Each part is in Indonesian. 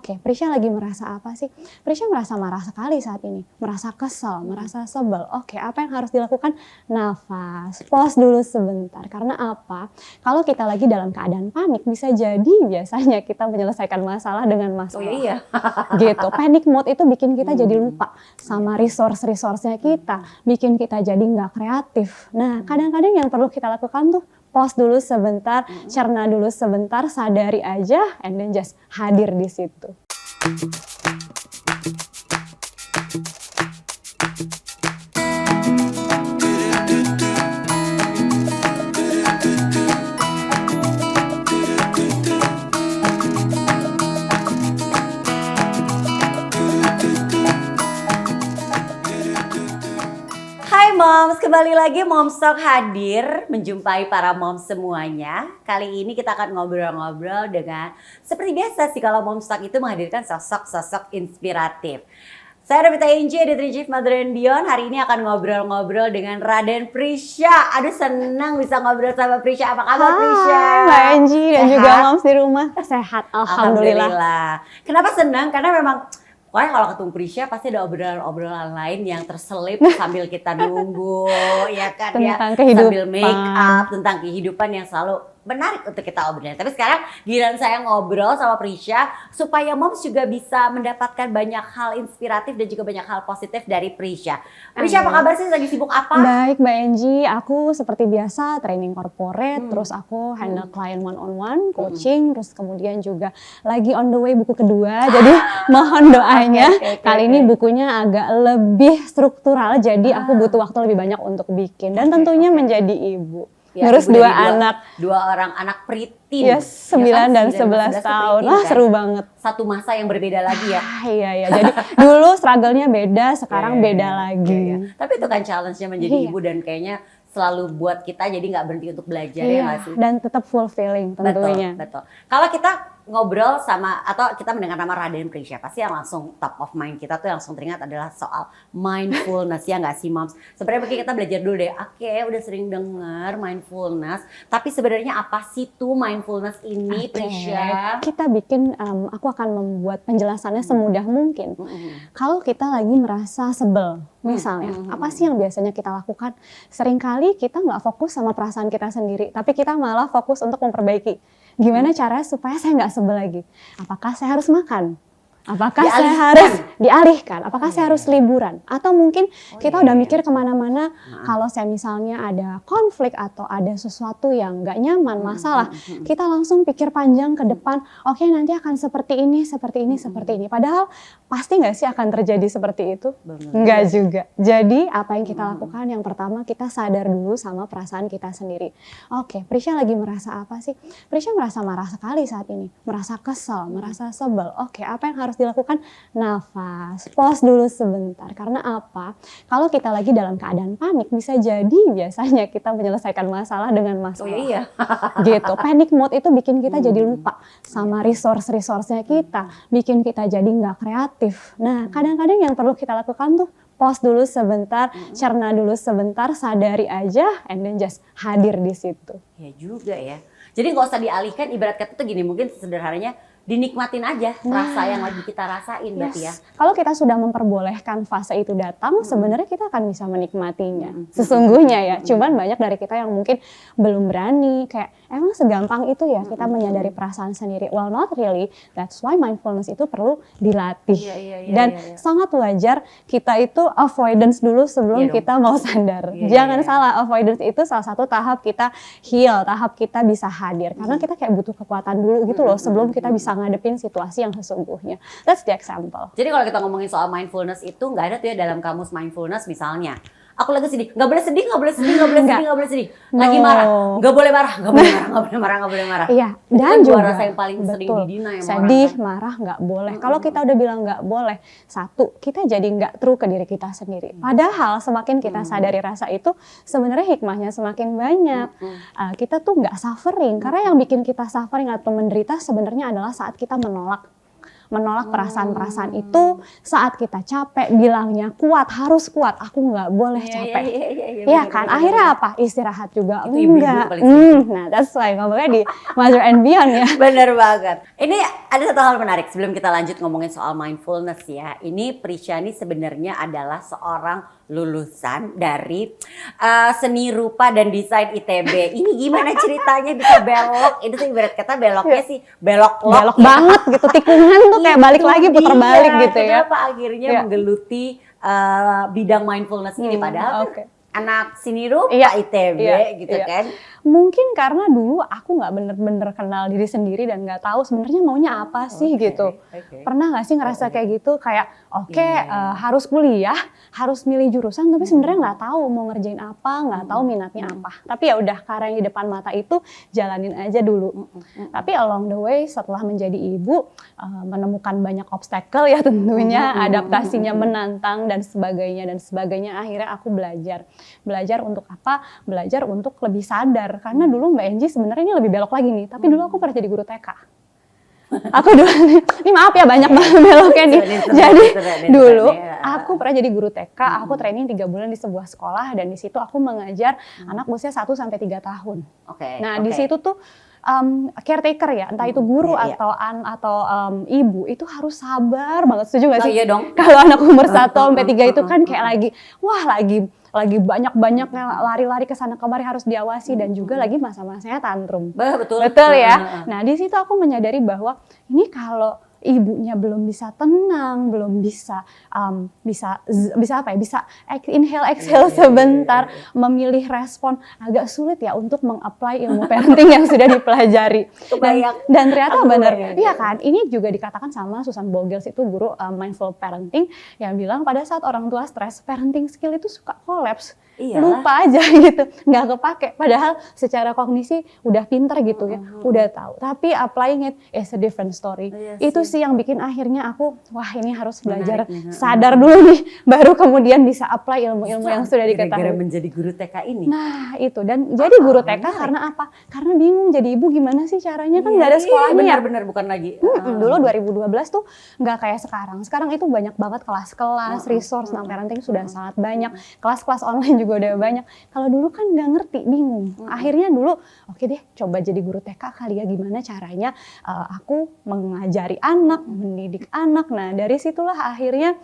Oke, Prisya lagi merasa apa sih? Prisya merasa marah sekali saat ini, merasa kesel, merasa sebel. Oke, apa yang harus dilakukan? Nafas, pause dulu sebentar. Karena apa? Kalau kita lagi dalam keadaan panik, bisa jadi biasanya kita menyelesaikan masalah dengan Oh masalah. iya. Gitu, panic mode itu bikin kita jadi lupa sama resource-nya kita, bikin kita jadi nggak kreatif. Nah, kadang-kadang yang perlu kita lakukan tuh pause dulu sebentar, cerna dulu sebentar, sadari aja, and then just hadir di situ. Hai Moms, kembali lagi Moms Talk hadir menjumpai para moms semuanya. Kali ini kita akan ngobrol-ngobrol dengan seperti biasa sih kalau Moms Talk itu menghadirkan sosok-sosok inspiratif. Saya Ravita Inci, Editor Chief Mother and Beyond. Hari ini akan ngobrol-ngobrol dengan Raden Prisya. Aduh senang bisa ngobrol sama Prisya. Apa kabar Prisya? Hai Mbak Angie dan juga moms di rumah. Sehat, alhamdulillah. Kenapa senang? Karena memang pokoknya kalau ketemu Prisya pasti ada obrolan-obrolan lain yang terselip sambil kita nunggu, ya kan ya, Tentang kehidupan. sambil make up, tentang kehidupan yang selalu menarik untuk kita obrolin. Tapi sekarang giliran saya ngobrol sama Prisya supaya moms juga bisa mendapatkan banyak hal inspiratif dan juga banyak hal positif dari Prisya. Prisya apa kabar sih? Lagi sibuk apa? Baik Mbak Angie, aku seperti biasa training corporate, terus aku handle client one-on-one, coaching, terus kemudian juga lagi on the way buku kedua, jadi mohon doanya. Kali ini bukunya agak lebih struktural, jadi aku butuh waktu lebih banyak untuk bikin dan tentunya menjadi ibu. Ya, Ngurus ibu dua dari anak. Dua orang anak preteen. Yes, 9 dan 11 tahun. Wah, seru banget. Satu masa yang berbeda lagi ya. Iya. Jadi dulu struggle-nya beda, sekarang beda lagi. Tapi itu kan challenge-nya menjadi ibu dan kayaknya selalu buat kita jadi nggak berhenti untuk belajar ya nggak sih? Dan tetap fulfilling tentunya. Betul. Kalau kita ngobrol sama atau kita mendengar nama Raden Prisya, pasti yang langsung top of mind kita tuh yang langsung teringat adalah soal mindfulness ya nggak sih moms? Sebenarnya mungkin kita belajar dulu deh. Oke, udah sering dengar mindfulness, tapi sebenarnya apa sih tuh mindfulness ini Prisya? Kita bikin, aku akan membuat penjelasannya semudah mungkin. Kalau kita lagi merasa sebel, misalnya, apa sih yang biasanya kita lakukan? Seringkali kita nggak fokus sama perasaan kita sendiri, tapi kita malah fokus untuk memperbaiki. Gimana caranya supaya saya nggak sebel lagi? Apakah saya harus makan? Apakah saya harus dialihkan? Apakah saya harus liburan? Atau mungkin kita udah mikir kemana-mana, kalau saya misalnya ada konflik atau ada sesuatu yang nggak nyaman, masalah, kita langsung pikir panjang ke depan, oke, nanti akan seperti ini, seperti ini, seperti ini. Padahal pasti nggak sih akan terjadi seperti itu? Nggak juga. Jadi apa yang kita lakukan? Yang pertama kita sadar dulu sama perasaan kita sendiri. Oke, Prisya lagi merasa apa sih? Prisya merasa marah sekali saat ini, merasa kesel, merasa sebel. Oke, apa yang harus dilakukan? Nafas, pause dulu sebentar. Karena apa? Kalau kita lagi dalam keadaan panik, bisa jadi biasanya kita menyelesaikan masalah dengan masalah. Oh iya. Gitu. Panic mode itu bikin kita jadi lupa sama resource-nya kita, bikin kita jadi nggak kreatif. Nah, kadang-kadang yang perlu kita lakukan tuh pause dulu sebentar, cerna dulu sebentar, sadari aja, and then just hadir di situ. Ya juga ya. Jadi nggak usah dialihkan, ibarat kata tuh gini, mungkin sederhananya dinikmatin aja rasa yang lagi kita rasain berarti ya. Kalau kita sudah memperbolehkan fase itu datang, sebenarnya kita akan bisa menikmatinya. Sesungguhnya ya, cuman banyak dari kita yang mungkin belum berani, kayak emang segampang itu ya kita menyadari perasaan sendiri. Well, not really. That's why mindfulness itu perlu dilatih. Dan sangat wajar kita itu avoidance dulu sebelum kita mau sadar. Jangan salah, avoidance itu salah satu tahap kita heal, tahap kita bisa hadir. Karena kita kayak butuh kekuatan dulu gitu loh sebelum kita bisa ngadepin situasi yang sesungguhnya. That's the example. Jadi kalau kita ngomongin soal mindfulness itu nggak ada tuh ya dalam kamus mindfulness misalnya. Aku lagi sedih, nggak boleh sedih, nggak boleh sedih, nggak boleh sedih, nggak boleh sedih. Lagi marah, nggak boleh marah, nggak boleh marah, nggak boleh marah, nggak boleh marah. Iya, dan dan juga juga rasa yang paling sering didina yang sedih, marah nggak boleh. Kalau kita udah bilang nggak boleh, satu, kita jadi nggak true ke diri kita sendiri. Padahal semakin kita sadari rasa itu, sebenarnya hikmahnya semakin banyak. Kita tuh nggak suffering, karena yang bikin kita suffering atau menderita sebenarnya adalah saat kita menolak menolak perasaan-perasaan itu. Saat kita capek bilangnya kuat, harus kuat, aku nggak boleh capek. Iya kan, akhirnya apa? Istirahat juga Itu ibu-ibu enggak. paling sibuk. Nah that's why ngomongnya di Mother and Beyond ya. Bener banget. Ini ada satu hal menarik sebelum kita lanjut ngomongin soal mindfulness ya. Ini Prisha ini sebenarnya adalah seorang lulusan dari seni rupa dan desain ITB. Ini gimana ceritanya bisa belok? Itu sih ibarat kata beloknya sih belok Belok banget gitu, tikungan tuh kayak balik Itu lagi puter dia, balik gitu ya. Kenapa akhirnya Iya. menggeluti bidang mindfulness ini padahal Oke. anak seni rupa Iya, ITB iya, gitu iya. kan. Mungkin karena dulu aku nggak bener-bener kenal diri sendiri dan nggak tahu sebenarnya maunya apa sih Oke, gitu. oke. Pernah nggak sih ngerasa kayak gitu, kayak oke, Iya. harus kuliah, harus milih jurusan, tapi sebenarnya nggak tahu mau ngerjain apa, nggak tahu minatnya apa. Tapi ya udah, karena yang di depan mata itu jalanin aja dulu. Tapi along the way setelah menjadi ibu, menemukan banyak obstacle ya tentunya, adaptasinya menantang dan sebagainya. Akhirnya aku belajar untuk apa? Belajar untuk lebih sadar, karena dulu Mbak Enji sebenarnya ini lebih belok lagi nih, tapi dulu aku pernah jadi guru TK. Aku dulu, ini maaf ya banyak banget beloknya nih. Jadi dulu aku pernah jadi guru TK, aku training 3 bulan di sebuah sekolah dan di situ aku mengajar anak usia 1 sampai 3 tahun. Oke. Nah, di situ tuh caretaker ya, entah itu guru Iya, iya. atau ibu itu harus sabar banget, setuju gak Oh sih? iya dong. Kalau anak umur 1 sampai 3 itu kan kayak lagi banyak-banyaknya lari-lari ke sana kemari, harus diawasi dan juga lagi masa-masanya tantrum. Betul. Betul ya. Nah, di situ aku menyadari bahwa ini kalau ibunya belum bisa tenang, belum bisa inhale exhale sebentar, memilih respon, agak sulit ya untuk mengapply ilmu parenting yang sudah dipelajari. Dan ternyata benar, iya kan? Ini juga dikatakan sama Susan Bogels, itu guru mindful parenting, yang bilang pada saat orang tua stres, parenting skill itu suka kolaps. Lupa aja gitu, nggak kepake. Padahal secara kognisi udah pinter gitu ya, udah tahu. Tapi applying it is a different story. Itu sih yang bikin akhirnya aku, wah ini harus belajar sadar dulu nih, baru kemudian bisa apply ilmu-ilmu yang sudah diketahui. Gara-gara menjadi guru TK ini. Nah itu, dan jadi guru TK karena apa? Karena bingung jadi ibu gimana sih caranya, kan nggak ada sekolahnya ya. Benar-benar bukan lagi. Dulu 2012 tuh nggak kayak sekarang. Sekarang itu banyak banget kelas-kelas, resource tentang parenting sudah sangat banyak. Kelas-kelas online juga udah banyak. Kalau dulu kan nggak ngerti, bingung. Akhirnya dulu, oke deh, coba jadi guru TK kali ya, gimana caranya aku mengajari anak, mendidik anak. Nah dari situlah akhirnya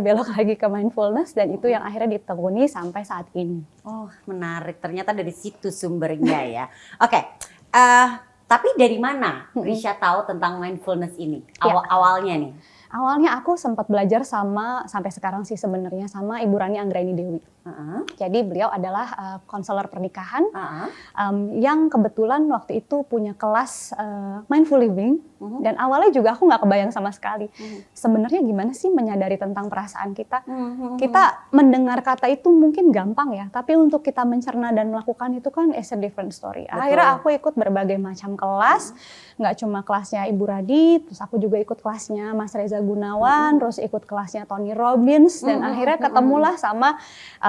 belok lagi ke mindfulness, dan itu yang akhirnya ditekuni sampai saat ini. Oh menarik, ternyata dari situ sumbernya ya. Oke, tapi dari mana Prisha tahu tentang mindfulness ini? Awalnya nih. Awalnya aku sempat belajar sampai sekarang sih sebenarnya sama Ibu Rani Anggraini Dewi. Jadi beliau adalah konselor pernikahan yang kebetulan waktu itu punya kelas mindful living, dan awalnya juga aku nggak kebayang sama sekali. Sebenarnya gimana sih menyadari tentang perasaan kita? Kita mendengar kata itu mungkin gampang ya, tapi untuk kita mencerna dan melakukan itu kan is a different story. Akhirnya aku ikut berbagai macam kelas, nggak cuma kelasnya Ibu Radi, terus aku juga ikut kelasnya Mas Reza Gunawan, terus ikut kelasnya Tony Robbins, dan akhirnya ketemulah sama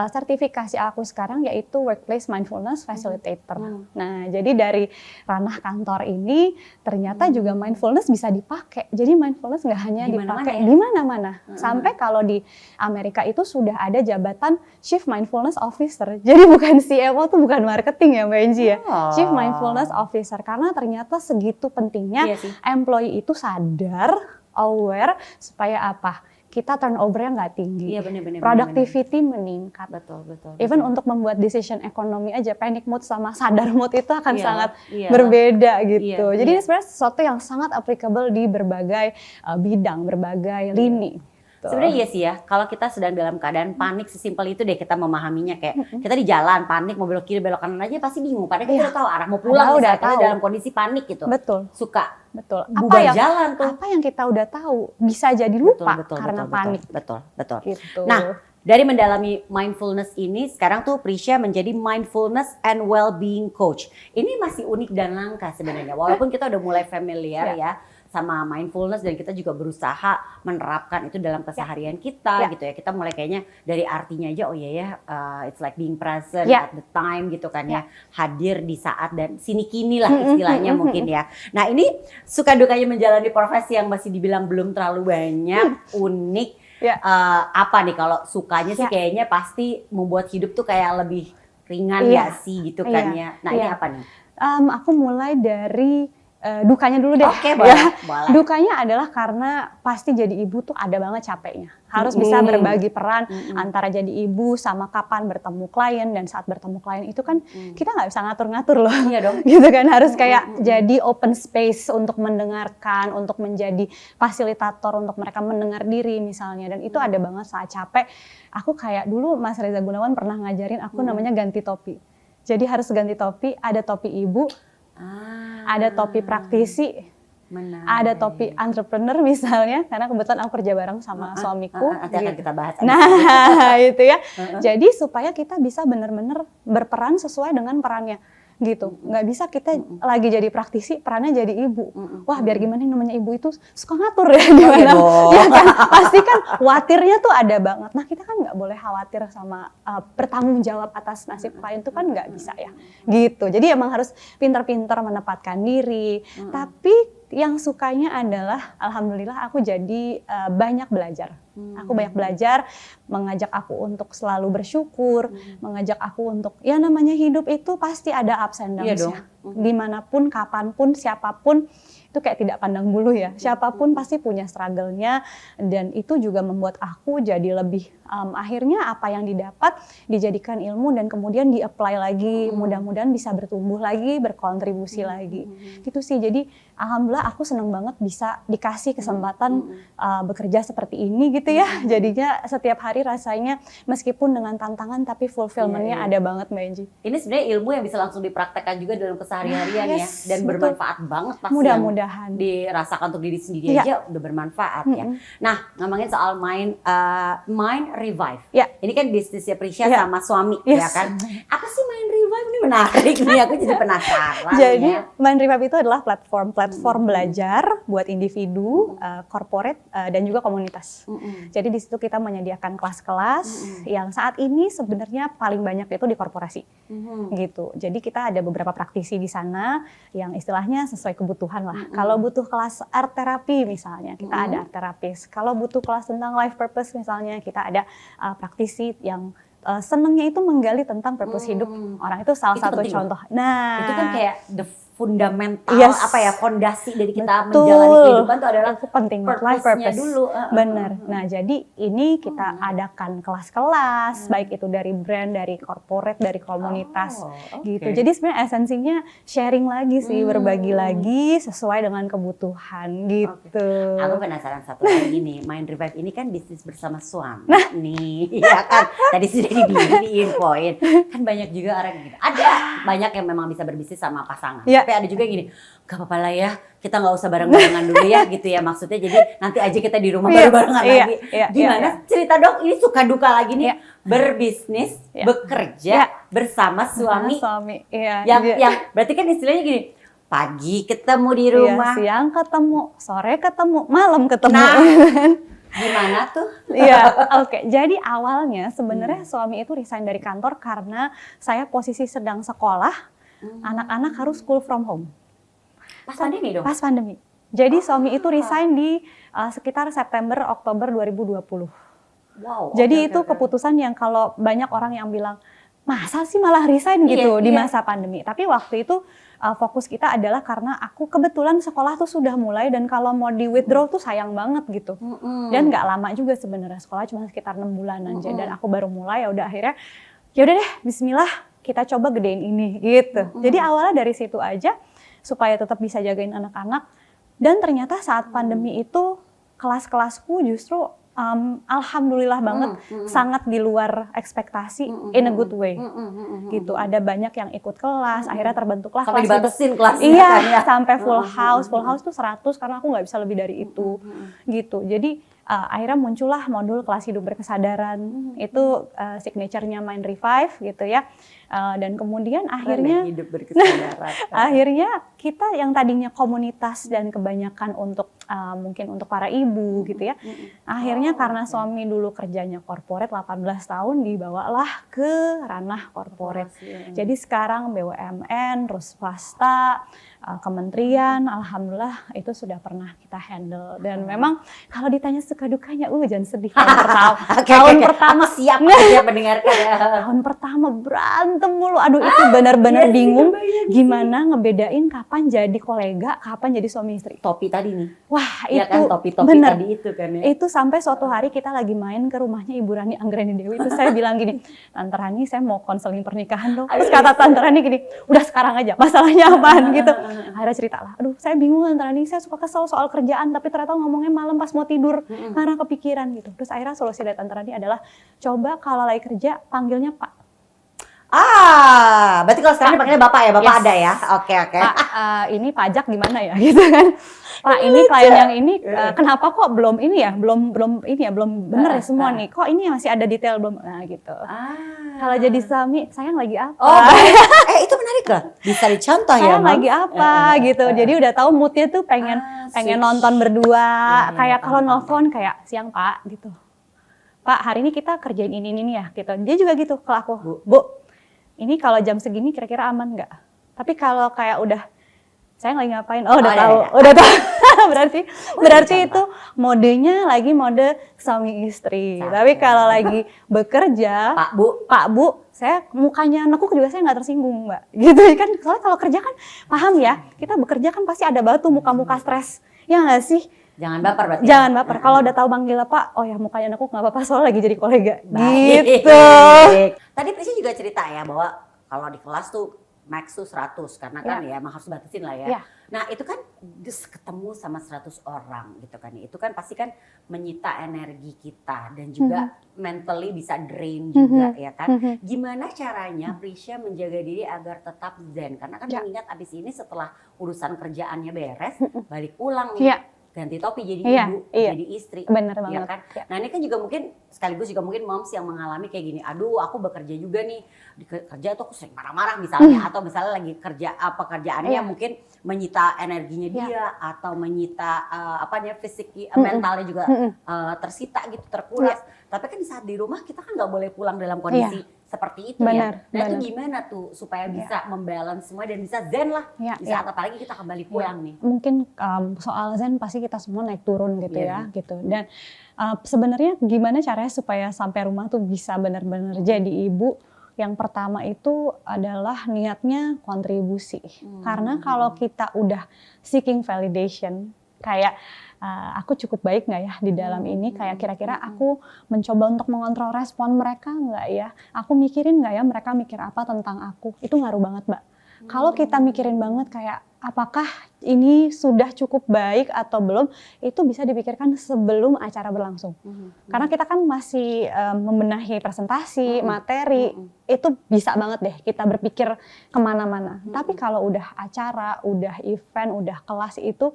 sertifikasi aku sekarang, yaitu Workplace Mindfulness Facilitator. Nah, jadi dari ranah kantor ini ternyata juga mindfulness bisa dipakai. Jadi mindfulness nggak hanya dipakai di mana-mana. Sampai kalau di Amerika itu sudah ada jabatan Chief Mindfulness Officer. Jadi bukan CMO, tuh bukan marketing ya Mbak Enji ya. Chief Mindfulness Officer, karena ternyata segitu pentingnya employee itu sadar, aware, supaya apa? Kita turnover-nya nggak tinggi, productivity meningkat. Betul. Even untuk membuat decision ekonomi aja, panic mood sama sadar mood itu akan sangat berbeda gitu. Jadi ini sebenarnya sesuatu yang sangat applicable di berbagai bidang, berbagai lini. Sebenarnya iya sih ya, kalau kita sedang dalam keadaan panik, sesimpel itu deh kita memahaminya. Kayak kita di jalan panik, mau belok kiri belok kanan aja pasti bingung, padahal kita udah tahu arah mau pulang, udah tahu dalam kondisi panik gitu. Suka bubar jalan tuh. Apa yang kita udah tahu bisa jadi lupa karena panik. Betul. Gitu. Nah, dari mendalami mindfulness ini, sekarang tuh Prisha menjadi mindfulness and well-being coach. Ini masih unik dan langka sebenarnya, walaupun kita udah mulai familiar ya sama mindfulness dan kita juga berusaha menerapkan itu dalam keseharian kita gitu ya. Kita mulai kayaknya dari artinya aja, oh iya ya, it's like being present at the time gitu kan ya, hadir di saat dan sini kini lah istilahnya mungkin ya. Nah ini suka dukanya menjalani profesi yang masih dibilang belum terlalu banyak, unik. Apa nih kalau sukanya sih kayaknya pasti membuat hidup tuh kayak lebih ringan gak sih gitu kan ya. Nah ini apa nih? Aku mulai dari dukanya dulu deh. Oke, boleh. Dukanya adalah karena pasti jadi ibu tuh ada banget capeknya. Harus bisa berbagi peran antara jadi ibu sama kapan bertemu klien, dan saat bertemu klien itu kan kita nggak bisa ngatur-ngatur loh. Iya dong. Gitu kan, harus kayak jadi open space untuk mendengarkan, untuk menjadi fasilitator untuk mereka mendengar diri misalnya. Dan itu ada banget saat capek. Aku kayak dulu Mas Reza Gunawan pernah ngajarin aku namanya ganti topi. Jadi harus ganti topi, ada topi ibu, ada topi praktisi, ada topi entrepreneur misalnya, karena kebetulan aku kerja bareng sama suamiku. Nanti akan kita bahas. Nah, itu ya. Jadi supaya kita bisa benar-benar berperan sesuai dengan perannya. Gitu, nggak bisa kita lagi jadi praktisi, perannya jadi ibu. Wah, biar gimana yang namanya ibu itu suka ngatur ya, gimana? Ya kan, pasti kan khawatirnya tuh ada banget. Nah, kita kan nggak boleh khawatir sama bertanggung jawab atas nasib klien itu kan nggak bisa ya. Gitu, jadi emang harus pintar-pintar menempatkan diri. Tapi yang sukanya adalah, alhamdulillah aku jadi banyak belajar. Aku banyak belajar, mengajak aku untuk selalu bersyukur, mengajak aku untuk, ya namanya hidup itu pasti ada ups and downs ya. Dimanapun, kapanpun, siapapun, itu kayak tidak pandang bulu ya. Siapapun pasti punya struggle-nya, dan itu juga membuat aku jadi lebih, akhirnya apa yang didapat dijadikan ilmu dan kemudian di-apply lagi, mudah-mudahan bisa bertumbuh lagi, berkontribusi lagi. Gitu sih, jadi alhamdulillah aku senang banget bisa dikasih kesempatan bekerja seperti ini gitu ya. Jadinya setiap hari rasanya meskipun dengan tantangan tapi fulfillment-nya ada banget Mbak Enji. Ini sebenarnya ilmu yang bisa langsung dipraktekkan juga dalam keseharian ya, dan bermanfaat banget pasti. Mudah-mudahan dirasakan untuk diri sendiri aja udah bermanfaat ya. Nah, ngomongin soal Mind Revive. Ini kan bisnisnya Prisya sama suami ya kan. Apa sih Mind Revive? Ini menarik nih, aku jadi penasaran. Jadi Mind Revive itu adalah platform belajar buat individu, corporate dan juga komunitas. Jadi di situ kita menyediakan kelas-kelas yang saat ini sebenarnya paling banyak itu di korporasi. Gitu. Jadi kita ada beberapa praktisi di sana yang istilahnya sesuai kebutuhan lah. Kalau butuh kelas art therapy misalnya, kita ada art therapist. Kalau butuh kelas tentang life purpose misalnya, kita ada praktisi yang senengnya itu menggali tentang purpose hidup orang. Itu salah satu contoh. Nah, itu kan kayak the fundamental fondasi dari kita menjalani kehidupan itu adalah penting life purpose dulu. Bener. Nah, jadi ini kita adakan kelas-kelas baik itu dari brand, dari corporate, dari komunitas gitu. Jadi sebenarnya esensinya sharing lagi sih, berbagi lagi sesuai dengan kebutuhan gitu. Aku penasaran satu lagi nih, Mind Revive ini kan bisnis bersama suami nih, ya kan? Tadi sudah diinfoin. Kan banyak juga orang gitu. Ada banyak yang memang bisa berbisnis sama pasangan. Tapi ada juga yang gini, gak apa-apa lah ya, kita gak usah bareng-barengan dulu ya gitu ya, maksudnya jadi nanti aja kita di rumah baru barengan lagi. Gimana cerita dong, ini suka duka lagi nih, berbisnis, bekerja bersama suami. Yang berarti kan istilahnya gini, pagi ketemu di rumah, siang ketemu, sore ketemu, malam ketemu. Nah, gimana tuh? Jadi awalnya sebenarnya suami itu resign dari kantor karena saya posisi sedang sekolah. Anak-anak harus school from home. Pas pandemi dong? Pas pandemi. Jadi suami itu resign di sekitar September, Oktober 2020. Wow. Jadi itu keputusan yang kalau banyak orang yang bilang, masa sih malah resign gitu di masa pandemi. Tapi waktu itu fokus kita adalah karena aku kebetulan sekolah tuh sudah mulai dan kalau mau di withdraw tuh sayang banget gitu. Dan nggak lama juga sebenarnya, sekolah cuma sekitar 6 bulan aja. Dan aku baru mulai, ya udah akhirnya, ya udah deh, Bismillah. Kita coba gedein ini gitu. Jadi awalnya dari situ aja supaya tetap bisa jagain anak-anak. Dan ternyata saat pandemi itu kelas-kelasku justru alhamdulillah banget sangat di luar ekspektasi in a good way. Gitu. Ada banyak yang ikut kelas, akhirnya terbentuklah sampai kelas. Dibatasin kelasnya. Iya, kan, ya? sampai full house. Full house tuh 100 karena aku nggak bisa lebih dari itu. Gitu. Jadi akhirnya muncullah modul kelas hidup berkesadaran. Itu signature-nya Mind Revive gitu ya. Dan kemudian akhirnya hidup berkesadaran. akhirnya kita yang tadinya komunitas dan kebanyakan untuk mungkin untuk para ibu gitu ya. Akhirnya karena suami dulu kerjanya corporate 18 tahun dibawalah ke ranah corporate. Jadi sekarang BUMN, terus swasta, kementerian, alhamdulillah itu sudah pernah kita handle. Dan memang kalau ditanya suka dukanya, jangan sedih. Tahun pertama Aku siap mendengarkan. Tahun pertama berantem mulu. Aduh itu benar-benar bingung gimana ngebedain kapan jadi kolega, kapan jadi suami istri. Topi tadi nih. Wah Ya itu kan, topi bener. tadi itu kan ya. Itu sampai suatu hari kita lagi main ke rumahnya Ibu Rani Anggreni Dewi. Terus saya bilang gini, Tante Rani saya mau konseling pernikahan dong. Terus kata Tante Rani gini, udah sekarang aja masalahnya apaan gitu. Akhirnya cerita lah, aduh saya bingung Tante Rani, saya suka kesel soal kerjaan tapi ternyata ngomongnya malam pas mau tidur karena kepikiran gitu. Terus akhirnya solusi dari Tante Rani adalah coba kalau lagi kerja panggilnya Pak. Berarti kalau sekarang dipanggilnya Bapak ya? Bapak ada ya? Oke. Pak, ini pajak gimana ya gitu kan. Pak, ini klien yang ini kenapa kok belum ini ya? Belum ini ya, belum bener ya semua nih. Kok ini masih ada detail belum? Nah, gitu. Kalau jadi suami, sayang lagi apa? Itu menarik loh. Bisa dicontoh ya, sayang lagi apa gitu. Jadi udah tahu moodnya tuh pengen nonton berdua. Kayak kalau nelfon kayak siang Pak gitu. Pak, hari ini kita kerjain ini ya gitu. Dia juga gitu ke aku. Bu, ini kalau jam segini kira-kira aman nggak? Tapi kalau kayak udah saya lagi ngapain? Udah tahu. berarti itu modenya lagi mode suami istri. Tapi kalau lagi bekerja, Pak Bu, saya mukanya nekuk juga saya nggak tersinggung Mbak. Gitu kan? Soalnya kalau kerja kan paham ya, kita bekerja kan pasti ada batu muka-muka stres. Ya nggak sih? Jangan baper berarti. Jangan baper. Kalau udah tahu manggil Pak, oh ya mukanya nekuk nggak apa-apa soalnya lagi jadi kolega. Gitu. Tadi Prisya juga cerita ya bahwa kalau di kelas tuh max tuh 100 karena kan ya emang harus batasin lah ya. Nah itu kan ketemu sama 100 orang gitu kan. Itu kan pasti kan menyita energi kita dan juga mentally bisa drain juga ya kan. Gimana caranya Prisya menjaga diri agar tetap zen? Karena kan mengingat abis ini setelah urusan kerjaannya beres, balik pulang nih. Ganti topi jadi ibu, jadi istri. Bener banget. Ya kan? Nah ini kan juga mungkin sekaligus juga mungkin moms yang mengalami kayak gini. Aduh aku bekerja juga nih. Di kerja tuh aku sering marah-marah misalnya. Atau misalnya lagi kerja pekerjaannya mungkin menyita energinya dia. Atau menyita fisik, mentalnya juga tersita gitu, terkuras. Tapi kan di saat di rumah kita kan gak boleh pulang dalam kondisi seperti itu ya. Nah itu gimana tuh supaya bisa membalance semua dan bisa zen lah di saat apalagi kita kembali pulang nih. Mungkin soal zen pasti kita semua naik turun gitu ya gitu. Dan sebenarnya gimana caranya supaya sampai rumah tuh bisa benar-benar jadi ibu. Yang pertama itu adalah niatnya kontribusi. Karena kalau kita udah seeking validation kayak aku cukup baik nggak ya di dalam ini, kayak kira-kira aku mencoba untuk mengontrol respon mereka nggak ya, aku mikirin nggak ya mereka mikir apa tentang aku, itu ngaruh banget Mbak. Kalau kita mikirin banget kayak apakah ini sudah cukup baik atau belum, itu bisa dipikirkan sebelum acara berlangsung. Karena kita kan masih membenahi presentasi, materi, itu bisa banget deh kita berpikir kemana-mana. Tapi kalau udah acara, udah event, udah kelas itu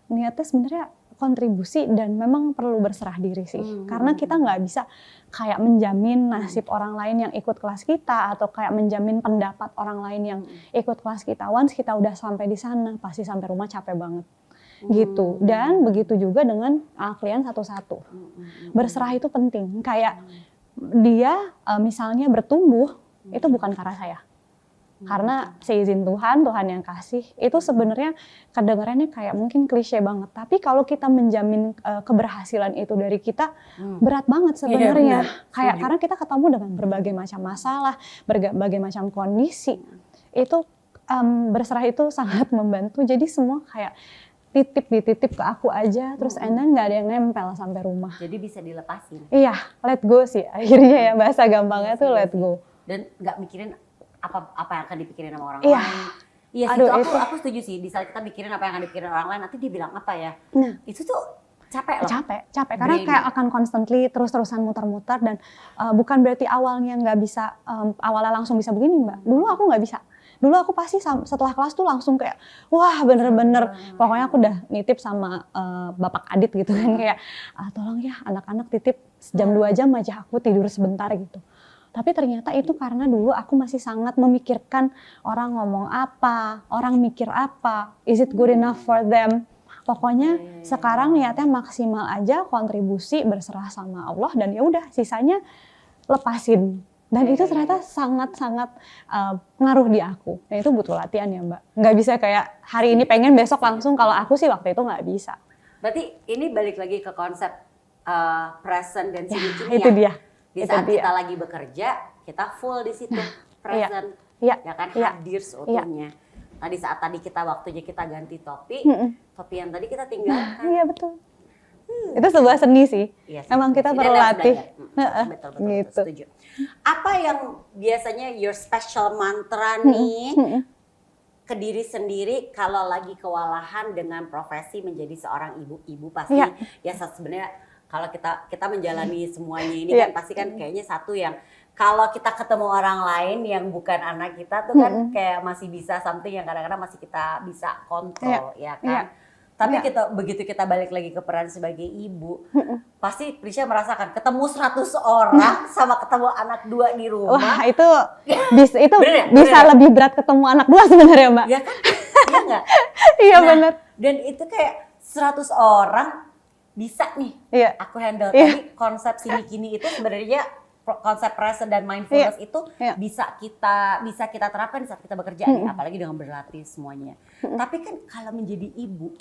niatnya sebenarnya kontribusi dan memang perlu berserah diri sih. Karena kita nggak bisa kayak menjamin nasib orang lain yang ikut kelas kita atau kayak menjamin pendapat orang lain yang ikut kelas kita. Once kita udah sampai di sana, pasti sampai rumah capek banget. Gitu. Dan begitu juga dengan klien satu-satu. Berserah itu penting. Kayak dia misalnya bertumbuh, itu bukan karena saya. Karena seizin Tuhan, Tuhan yang kasih, itu sebenarnya kedengarannya kayak mungkin klise banget. Tapi kalau kita menjamin keberhasilan itu dari kita, berat banget sebenarnya. Kayak karena kita ketemu dengan berbagai macam masalah, berbagai macam kondisi. Itu berserah itu sangat membantu. Jadi semua kayak dititip ke aku aja, terus and then nggak ada yang nempel sampai rumah. Jadi bisa dilepasin. Iya, let go sih akhirnya ya, bahasa gampangnya tuh let go. Dan nggak mikirin apa yang akan dipikirin sama orang lain. Iya sih, aku setuju sih. Di saat kita mikirin apa yang akan dipikirin orang lain, nanti dia bilang apa ya. Nah, itu tuh capek loh. Capek karena kayak akan constantly terus-terusan muter-muter dan bukan berarti awalnya nggak bisa, awalnya langsung bisa begini Mbak. Dulu aku nggak bisa. Dulu aku pasti setelah kelas tuh langsung kayak, wah bener-bener, pokoknya aku udah nitip sama Bapak Adit gitu kan, kayak tolong ya anak-anak titip sejam 2 jam aja aku tidur sebentar gitu. Tapi ternyata itu karena dulu aku masih sangat memikirkan orang ngomong apa, orang mikir apa, is it good enough for them. Pokoknya sekarang niatnya maksimal aja, kontribusi, berserah sama Allah, dan ya udah sisanya lepasin. Dan itu ternyata sangat-sangat ngaruh di aku. Dan itu butuh latihan ya Mbak. Nggak bisa kayak hari ini pengen besok langsung. Kalau aku sih waktu itu nggak bisa. Berarti ini balik lagi ke konsep present dan sini-sini itu dia. Di saat kita lagi bekerja, kita full di situ, present, ya kan, hadir seutuhnya. Nah di saat tadi waktunya kita ganti topi, topi yang tadi kita tinggalkan. Iya betul. Itu sebuah seni sih. Iya, emang kita perlu latih. Betul, gitu. Setuju. Apa yang biasanya your special mantra nih ke diri sendiri kalau lagi kewalahan dengan profesi menjadi seorang ibu pasti ya sebenarnya kalau kita menjalani semuanya ini kan pasti kan kayaknya satu yang kalau kita ketemu orang lain yang bukan anak kita tuh kan kayak masih bisa something yang kadang-kadang masih kita bisa kontrol ya kan. Tapi begitu kita balik lagi ke peran sebagai ibu, pasti Prisha merasakan ketemu 100 orang sama ketemu anak 2 di rumah. Wah itu bisa lebih berat ketemu anak 2 sebenarnya Mbak. Iya kan? Iya nggak? Iya benar. Dan itu kayak 100 orang bisa nih aku handle. Tadi konsep sini kini itu sebenarnya konsep present dan mindfulness itu bisa kita terapkan di saat kita bekerja nih, apalagi dengan berlatih semuanya. Tapi kan kalau menjadi ibu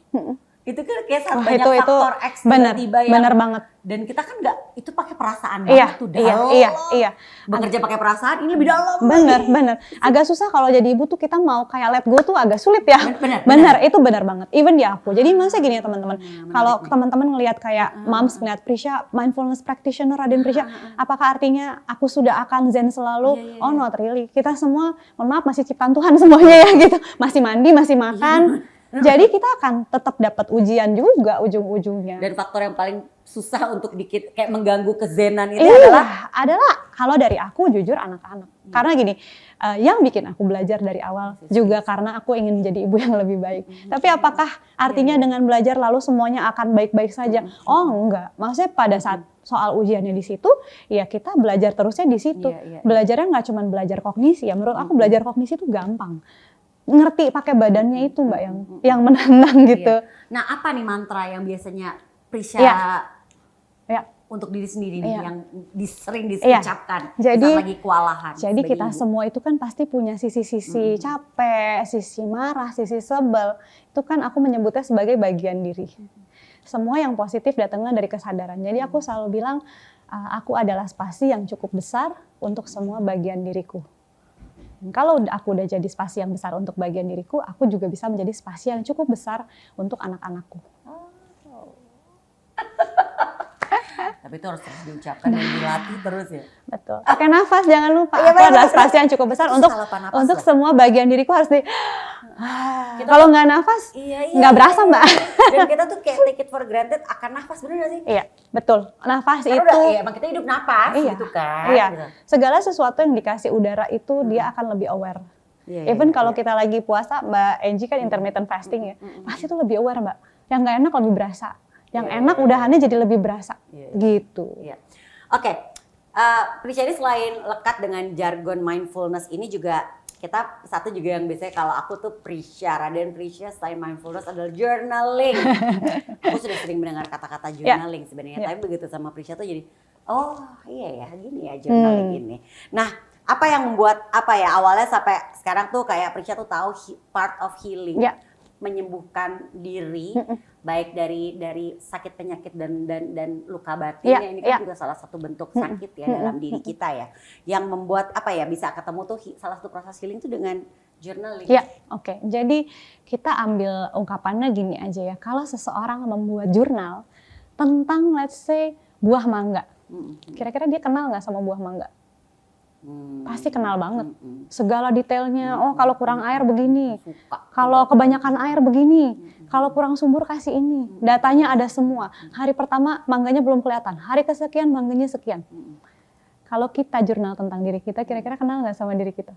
itu kan kayak banyak faktor X tiba-tiba yang bener banget. Dan kita kan nggak itu pakai perasaan banget tuh dalam. Iya. Bekerja pakai perasaan ini lebih dalam. Bener. Agak susah kalau jadi ibu tuh kita mau kayak let go tuh agak sulit ya. Bener. Itu bener banget. Even di aku. Jadi maksudnya gini ya teman-teman. Kalau teman-teman ngelihat kayak moms ngeliat Prisha mindfulness practitioner Raden Prisha, apakah artinya aku sudah akan zen selalu? Oh not really. Kita semua, mohon maaf masih ciptaan Tuhan semuanya ya gitu. Masih mandi, masih makan. Jadi kita akan tetap dapat ujian juga ujung-ujungnya. Dan faktor yang paling susah untuk kayak mengganggu kezenan itu adalah kalau dari aku jujur anak-anak. Karena gini, yang bikin aku belajar dari awal juga karena aku ingin menjadi ibu yang lebih baik. Tapi apakah artinya dengan belajar lalu semuanya akan baik-baik saja? Oh enggak. Maksudnya pada saat soal ujiannya di situ, ya kita belajar terusnya di situ. Belajarnya nggak cuma belajar kognisi ya. Menurut aku belajar kognisi itu gampang. Ngerti pakai badannya itu Mbak yang menantang gitu. Nah apa nih mantra yang biasanya Prisha untuk diri sendiri nih yang sering diucapkan saat lagi kewalahan? Jadi kita semua itu kan pasti punya sisi-sisi capek, sisi marah, sisi sebel. Itu kan aku menyebutnya sebagai bagian diri. Semua yang positif datangnya dari kesadaran. Jadi aku selalu bilang aku adalah spasi yang cukup besar untuk semua bagian diriku. Kalau aku udah jadi spasi yang besar untuk bagian diriku, aku juga bisa menjadi spasi yang cukup besar untuk anak-anakku. Tapi itu harus terus diucapkan dan dilatih terus ya. Betul. Pakai nafas jangan lupa. Aku adalah spasi yang cukup besar untuk semua bagian diriku harus kalau nggak nafas, nggak berasa Mbak. Dan kita tuh kayak take it for granted akan nafas, bener nggak sih? Iya, betul. Nafas karena itu. Emang kita hidup nafas gitu kan. Iya. Gitu. Segala sesuatu yang dikasih udara itu dia akan lebih aware. Even kalau kita lagi puasa, Mbak Angie kan intermittent fasting ya, pasti itu lebih aware Mbak. Yang nggak enak lebih berasa. Yang enak udahannya jadi lebih berasa, gitu. Oke, Prisha ini selain lekat dengan jargon mindfulness ini juga kita satu juga yang biasanya kalau aku tuh Prisha, Raden Prisha selain mindfulness adalah journaling. Aku sudah sering mendengar kata-kata journaling sebenarnya, tapi begitu sama Prisha tuh jadi, oh iya ya gini ya journaling ini. Nah, apa yang membuat awalnya sampai sekarang tuh kayak Prisha tuh tahu part of healing. Menyembuhkan diri baik dari sakit penyakit dan luka batin ini kan juga salah satu bentuk sakit ya dalam diri kita ya yang membuat bisa ketemu tuh salah satu proses healing tuh dengan journaling. Oke. Jadi kita ambil ungkapannya gini aja ya, kalau seseorang membuat jurnal tentang let's say buah mangga, kira-kira dia kenal nggak sama buah mangga? Pasti kenal banget. Segala detailnya, kalau kurang air begini, kalau kebanyakan air begini, kalau kurang subur kasih ini. Datanya ada semua. Hari pertama mangganya belum kelihatan, hari kesekian mangganya sekian. Kalau kita jurnal tentang diri kita, kira-kira kenal nggak sama diri kita?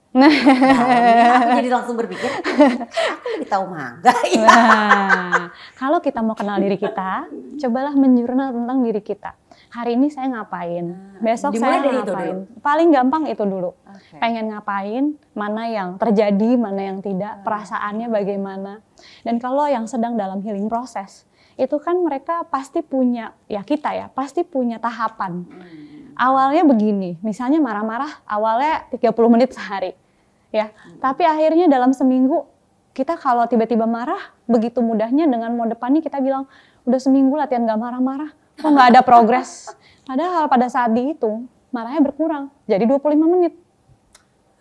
Nah, Aku jadi langsung berpikir, aku lebih tahu mangga ya. nah, kalau kita mau kenal diri kita, cobalah menjurnal tentang diri kita. Hari ini saya ngapain? Besok Dimulai saya dari itu ngapain? dulu? Paling gampang itu dulu. Oke. Pengen ngapain, mana yang terjadi, mana yang tidak, perasaannya bagaimana. Dan kalau yang sedang dalam healing proses, itu kan mereka pasti punya, ya kita ya, pasti punya tahapan. Awalnya begini, misalnya marah-marah, awalnya 30 menit sehari. Ya, tapi akhirnya dalam seminggu, kita kalau tiba-tiba marah, begitu mudahnya dengan mode panik kita bilang, udah seminggu latihan gak marah-marah, kok gak ada progres. Padahal pada saat dihitung, marahnya berkurang, jadi 25 menit.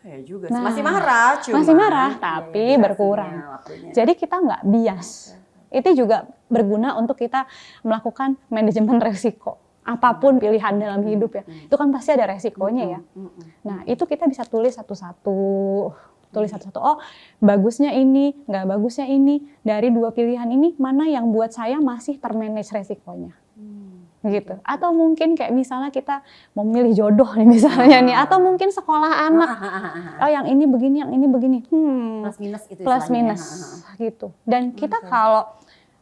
Ya juga, Nah, masih marah, cuma masih marah, tapi berkurang. Waktunya. Jadi kita nggak bias. Itu juga berguna untuk kita melakukan manajemen resiko. Apapun pilihan dalam hidup ya, itu kan pasti ada resikonya ya. Nah itu kita bisa tulis satu-satu. Oh bagusnya ini, nggak bagusnya ini. Dari dua pilihan ini, mana yang buat saya masih termanage resikonya. Gitu. Atau mungkin kayak misalnya kita mau milih jodoh nih misalnya nih. Atau mungkin sekolah anak. Oh yang ini begini, yang ini begini. Plus minus itu Plus istilahnya. minus gitu. Dan kita kalau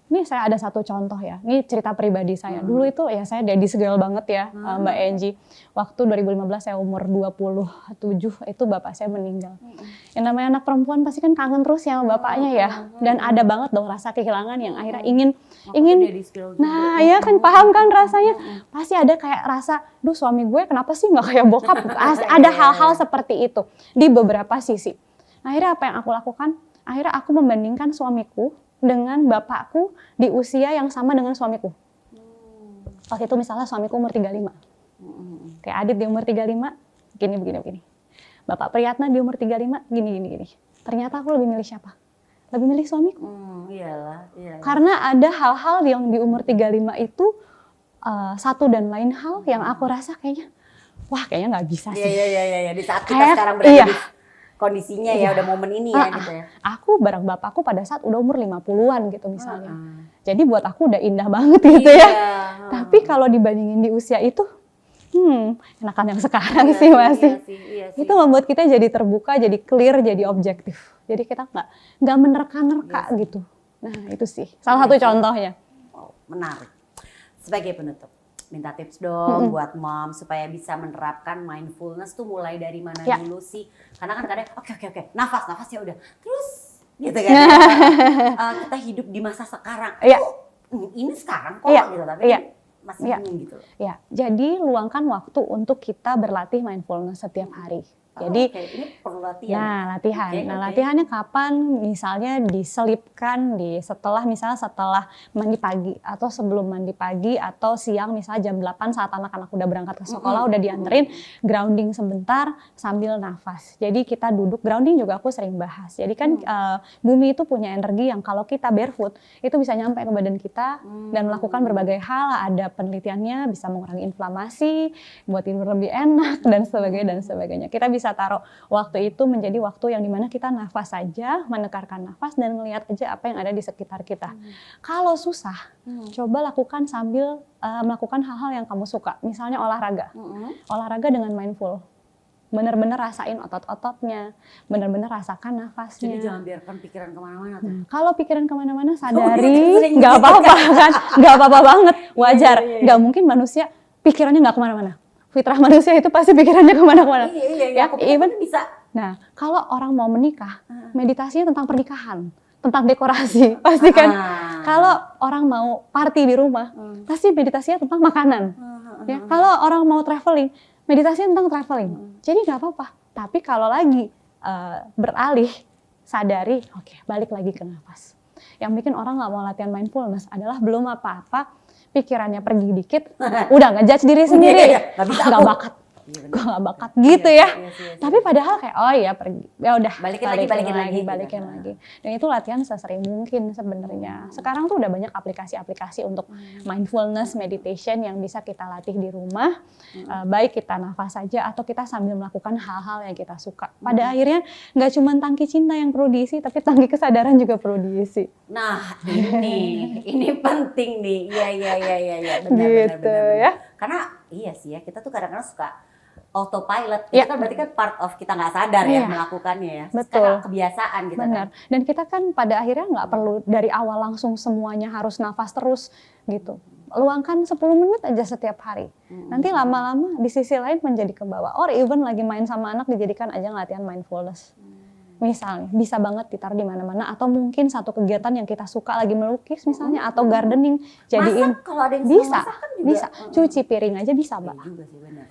ini saya ada satu contoh ya, ini cerita pribadi saya. Dulu itu ya saya daddy's girl banget ya Mbak Angie. Waktu 2015 saya umur 27 itu bapak saya meninggal. Yang namanya anak perempuan pasti kan kangen terus ya sama bapaknya ya. Dan ada banget dong rasa kehilangan yang akhirnya ingin nah ya kan paham kan rasanya. Pasti ada kayak rasa, duh suami gue kenapa sih nggak kayak bokap. Ada hal-hal seperti itu di beberapa sisi. Akhirnya apa yang aku lakukan? Akhirnya aku membandingkan suamiku dengan bapakku di usia yang sama dengan suamiku. Waktu itu misalnya suamiku umur 35. Kayak Adit di umur 35, begini. Bapak Priyatna di umur 35, gini. Ternyata aku lebih milih siapa? Lebih milih suamiku. Iyalah. Karena ada hal-hal yang di umur 35 itu satu dan lain hal yang aku rasa kayaknya, wah kayaknya nggak bisa sih. Iya. Di saat kita sekarang berada di kondisinya ya udah momen ini ya gitu ya. Aku bareng bapakku pada saat udah umur 50-an gitu misalnya. Jadi buat aku udah indah banget gitu ya. Tapi kalau dibandingin di usia itu, enakan yang sekarang sih masih. Iya sih. Itu membuat kita jadi terbuka, jadi clear, jadi objektif. Jadi kita nggak menerka-nerka gitu. Nah itu sih salah satu contohnya. Wow, menarik. Sebagai penutup, minta tips dong buat mom supaya bisa menerapkan mindfulness tuh mulai dari mana dulu sih? Karena kan kadang oke, nafas ya udah. Terus gitu kan. Kita hidup di masa sekarang. Ini sekarang kok gitu tapi masih bingung gitu. Ya, jadi luangkan waktu untuk kita berlatih mindfulness setiap hari. Jadi ini perlu latihan. Nah, latihan. Latihannya kapan? Misalnya diselipkan setelah mandi pagi atau sebelum mandi pagi atau siang misalnya jam 8 saat anak-anak udah berangkat ke sekolah udah dianterin, grounding sebentar sambil nafas. Jadi kita duduk grounding juga aku sering bahas. Jadi kan bumi itu punya energi yang kalau kita barefoot itu bisa nyampe ke badan kita dan melakukan berbagai hal. Ada penelitiannya bisa mengurangi inflamasi, buat tidur lebih enak dan sebagainya. Kita bisa taruh waktu itu menjadi waktu yang dimana kita nafas saja, menekarkan nafas dan ngelihat aja apa yang ada di sekitar kita. Kalau susah, coba lakukan sambil melakukan hal-hal yang kamu suka. Misalnya olahraga. Olahraga dengan mindful. Benar-benar rasain otot-ototnya, benar-benar rasakan nafasnya. Jadi jangan biarkan pikiran kemana-mana tuh. Kalau pikiran kemana-mana sadari, nggak apa-apa kan, nggak apa-apa banget, wajar. Nggak mungkin manusia pikirannya nggak kemana-mana. Fitrah manusia itu pasti pikirannya kemana-mana. Iya. Even bisa. Nah, kalau orang mau menikah, meditasinya tentang pernikahan, tentang dekorasi, pasti kan. Kalau orang mau party di rumah, pasti meditasinya tentang makanan. Ya, kalau orang mau traveling, meditasinya tentang traveling. Jadi nggak apa-apa. Tapi kalau lagi beralih, sadari, oke, balik lagi ke nafas. Yang bikin orang nggak mau latihan mindfulness adalah belum apa-apa. Pikirannya pergi dikit, udah ngejudge diri sendiri, nggak bakat, gue nggak bakat gitu ya. Tapi padahal kayak oh iya pergi, ya udah balikin lagi. Dan itu latihan sesering mungkin sebenarnya. Sekarang tuh udah banyak aplikasi-aplikasi untuk mindfulness meditation yang bisa kita latih di rumah. Baik kita nafas saja atau kita sambil melakukan hal-hal yang kita suka. Pada akhirnya nggak cuma tangki cinta yang perlu diisi, tapi tangki kesadaran juga perlu diisi. Nah ini penting nih. Iya. Benar. Karena iya sih ya, kita tuh kadang-kadang suka autopilot. Ya. Itu kan berarti kan part of kita nggak sadar ya Iya. melakukannya ya. Betul. Karena kebiasaan gitu Benar. kan. Dan kita kan pada akhirnya nggak perlu dari awal langsung semuanya harus nafas terus gitu. Luangkan 10 menit aja setiap hari. Nanti lama-lama di sisi lain menjadi kebawa. Or even lagi main sama anak dijadikan aja latihan mindfulness. Misalnya, bisa banget ditaruh di mana-mana, atau mungkin satu kegiatan yang kita suka lagi melukis misalnya, atau gardening, jadiin Masak kalau ada yang bisa, masak kan juga. bisa, cuci piring aja bisa, Mbak. Iya juga sih benar.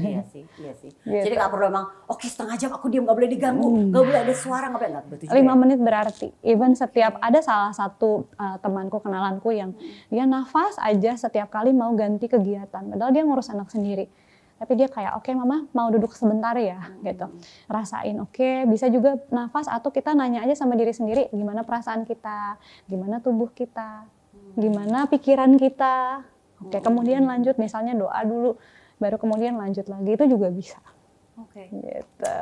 Iya sih. Gitu. Jadi nggak perlu emang oke setengah jam aku diam nggak boleh diganggu, nggak boleh ada suara, nggak boleh nggak betul. 5 menit berarti. Even setiap ada salah satu temanku, kenalanku yang dia nafas aja setiap kali mau ganti kegiatan. Padahal dia ngurus anak sendiri. Tapi dia kayak, oke mama mau duduk sebentar ya gitu. Rasain, oke, bisa juga nafas atau kita nanya aja sama diri sendiri gimana perasaan kita, gimana tubuh kita, gimana pikiran kita. Oke, kemudian lanjut misalnya doa dulu, baru kemudian lanjut lagi, itu juga bisa. Oke. Gitu.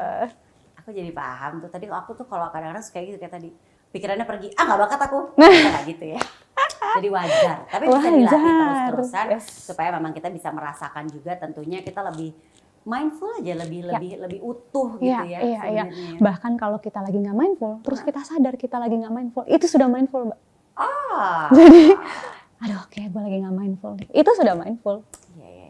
Aku jadi paham tuh. Tadi aku tuh kalau kadang-kadang suka gitu kayak tadi. Pikirannya pergi, nggak bakat aku. Kayak gitu ya. Jadi wajar. Tapi bisa dilatih Wajar. terus-terusan Yes. supaya memang kita bisa merasakan juga tentunya kita lebih mindful aja, lebih utuh gitu ya Iya. sebenarnya. Bahkan kalau kita lagi nggak mindful, terus kita sadar kita lagi nggak mindful, itu sudah mindful, Mbak. Jadi, aduh, kayak gue lagi nggak mindful deh. Itu sudah mindful. Iya.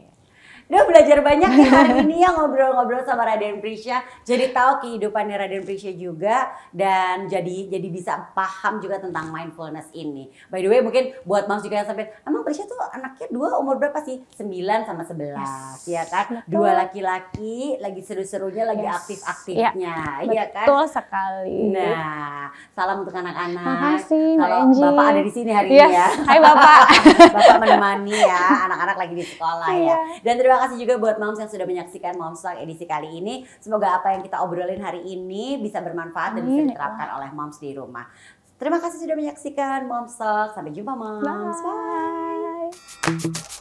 Udah belajar banyak nih hari ini ya ngobrol-ngobrol sama Raden Prisya. Jadi tahu kehidupannya Raden Prisya juga dan jadi bisa paham juga tentang mindfulness ini. By the way mungkin buat moms juga yang sampai, emang Prisya tuh anaknya 2 umur berapa sih? 9 sama 11 ya kan? Betul. 2 laki-laki lagi seru-serunya lagi aktif-aktifnya ya kan? Betul sekali. Nah, salam untuk anak-anak. Makasih, Mbak Kalau Angie. Bapak ada di sini hari Yes. ini ya. Hai Bapak. Bapak menemani ya, anak-anak lagi di sekolah ya. Iya. Dan terima kasih juga buat moms yang sudah menyaksikan Moms Talk edisi kali ini. Semoga apa yang kita obrolin hari ini bisa bermanfaat dan bisa Amin. diterapkan oleh moms di rumah. Terima kasih sudah menyaksikan Moms Talk. Sampai jumpa moms. Bye. Bye.